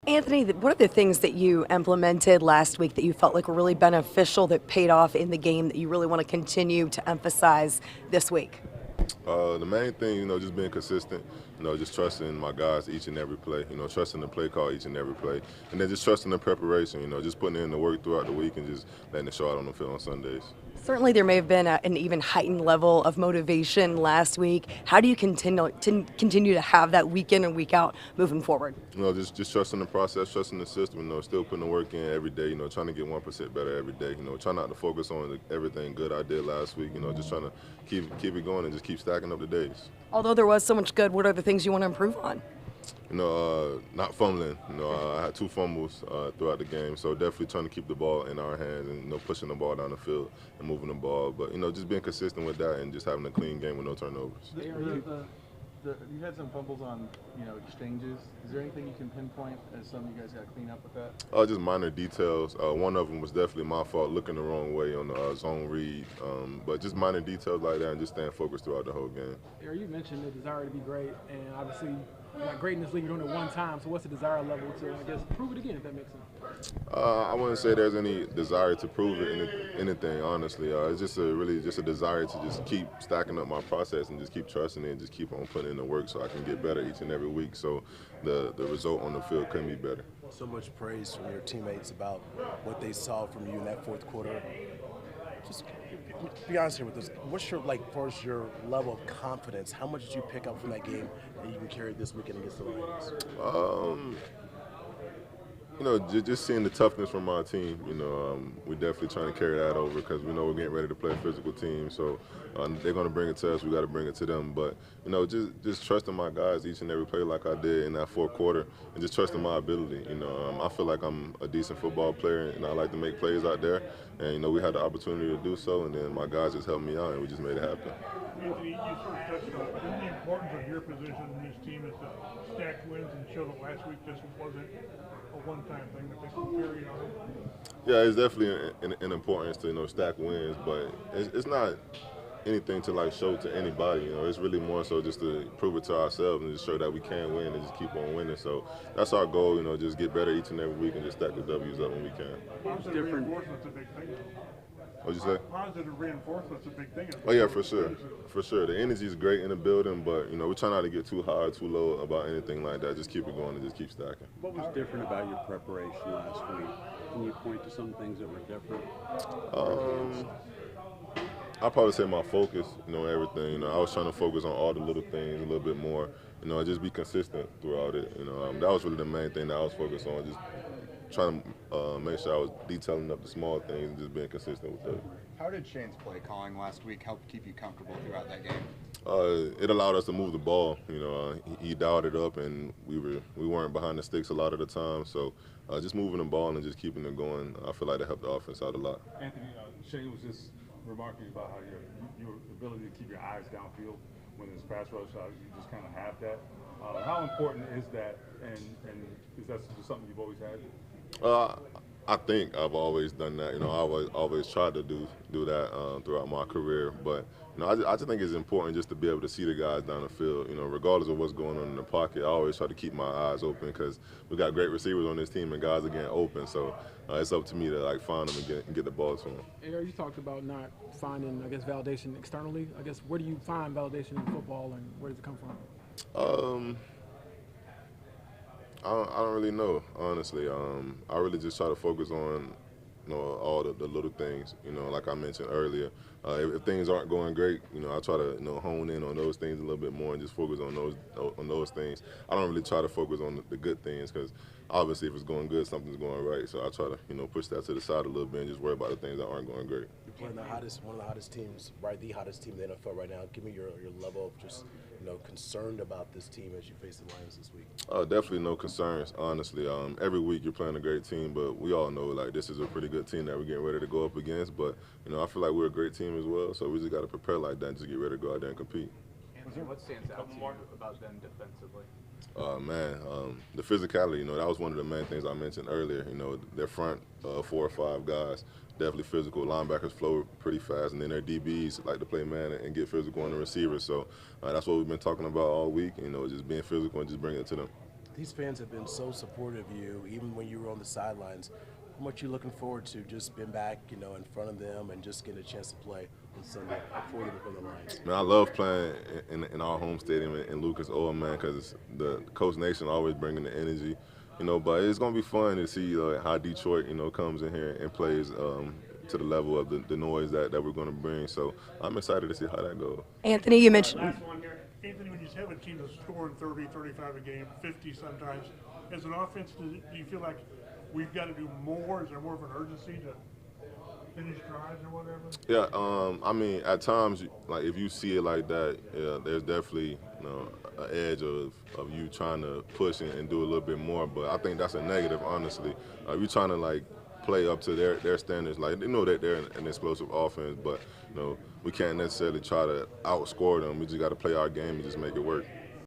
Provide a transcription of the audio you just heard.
Anthony, what are the things that you implemented last week that you felt like were really beneficial, that paid off in the game, that you really want to continue to emphasize this week? The main thing, just being consistent, just trusting my guys each and every play, trusting the play call each and every play, and then just trusting the preparation, just putting in the work throughout the week and just letting it show out on the field on Sundays. Certainly, there may have been an even heightened level of motivation last week. How do you continue to have that week in and week out moving forward? Just trusting the process, trusting the system, still putting the work in every day, trying to get 1% better every day, try not to focus on everything good I did last week, just trying to keep it going and just keep stacking up the days. Although there was so much good, what are the things you want to improve on? Not fumbling. I had 2 fumbles throughout the game, so definitely trying to keep the ball in our hands and pushing the ball down the field and moving the ball. But just being consistent with that and just having a clean game with no turnovers. You had some fumbles on exchanges. Is there anything you can pinpoint as something you guys got to clean up with that? Just minor details. One of them was definitely my fault, looking the wrong way on the zone read. But just minor details like that and just staying focused throughout the whole game. You mentioned the desire to be great, and obviously, like great in this league, you're doing it one time. So what's the desire level to, I guess, prove it again, if that makes sense? I wouldn't say there's any desire to prove anything, honestly. It's just a desire to just keep stacking up my process and just keep trusting it and just keep on putting in the work so I can get better each and every week. So the result on the field couldn't be better. So much praise from your teammates about what they saw from you in that fourth quarter. Just be honest here with us. What's your, first, your level of confidence? How much did you pick up from that game that you can carry this weekend against the Lions? Just seeing the toughness from our team. We're definitely trying to carry that over because we know we're getting ready to play a physical team. So they're going to bring it to us. We got to bring it to them. But just trusting my guys each and every play like I did in that fourth quarter, and just trusting my ability. I feel like I'm a decent football player, and I like to make plays out there. And we had the opportunity to do so, and then my guys just helped me out, and we just made it happen. Anthony, you sort of touched on it. Isn't the importance of your position in this team is to stack wins and show that last week just wasn't a one-time thing, that they can carry on? Yeah, it's definitely an importance to stack wins, but it's not anything to show to anybody. It's really more so just to prove it to ourselves and just show that we can win and just keep on winning. So that's our goal. Just get better each and every week and just stack the W's up when we can. Positive reinforcement's a big thing. What'd you say? Positive reinforcement's a big thing. Oh yeah, for sure, for sure. The energy is great in the building, but we try not to get too high or too low about anything like that. Just keep it going and just keep stacking. What was different about your preparation last week? Can you point to some things that were different? I'd probably say my focus, everything. I was trying to focus on all the little things a little bit more. Just be consistent throughout it. That was really the main thing that I was focused on. Just trying to make sure I was detailing up the small things and just being consistent with that. How did Shane's play calling last week help keep you comfortable throughout that game? It allowed us to move the ball. He dialed it up, and we weren't behind the sticks a lot of the time. So just moving the ball and just keeping it going, I feel like that helped the offense out a lot. Anthony, Shane was just remarking about how your ability to keep your eyes downfield when it's pass rush, you just kind of have that. How important is that, and is that just something you've always had? I think I've always done that. I always tried to do that throughout my career. But I just think it's important just to be able to see the guys down the field. Regardless of what's going on in the pocket, I always try to keep my eyes open because we got great receivers on this team and guys are getting open. So it's up to me to find them and get the ball to them. You talked about not finding, I guess, validation externally. I guess where do you find validation in football, and where does it come from? I don't really know, honestly. I really just try to focus on, all the little things. Like I mentioned earlier, if things aren't going great, I try to hone in on those things a little bit more and just focus on those things. I don't really try to focus on the good things because obviously if it's going good, something's going right. So I try to push that to the side a little bit and just worry about the things that aren't going great. You're playing one of the hottest teams, right? The hottest team in the NFL right now. Give me your level of just concerned about this team as you face the Lions this week. Definitely no concerns, honestly. Every week you're playing a great team, but we all know this is a pretty good team that we're getting ready to go up against. But I feel like we're a great team as well, so we just got to prepare like that and just get ready to go out there and compete. Anthony, what stands out to you about them defensively? The physicality, that was one of the main things I mentioned earlier. Their front 4 or 5 guys, definitely physical. Linebackers flow pretty fast, and then their DBs like to play man and get physical on the receivers. So that's what we've been talking about all week, just being physical and just bringing it to them. these fans have been so supportive of you, even when you were on the sidelines. How much you looking forward to just being back, in front of them and just getting a chance to play on Sunday before the lines? Man, I love playing in our home stadium in Lucas Oil, man, because the Coach Nation always bringing the energy, but it's going to be fun to see how Detroit, comes in here and plays to the level of the noise that we're going to bring. So I'm excited to see how that goes. Anthony, you mentioned. Last one here. Anthony, when you have a team that's scoring 30, 35 a game, 50 sometimes, as an offense, do you feel like we've got to do more? Is there more of an urgency to finish drives or whatever? Yeah, I mean, at times, like if you see it like that, there's definitely an edge of you trying to push and do a little bit more. But I think that's a negative, honestly. If you're trying to play up to their standards, they know that they're an explosive offense, but we can't necessarily try to outscore them. We just got to play our game and just make it work.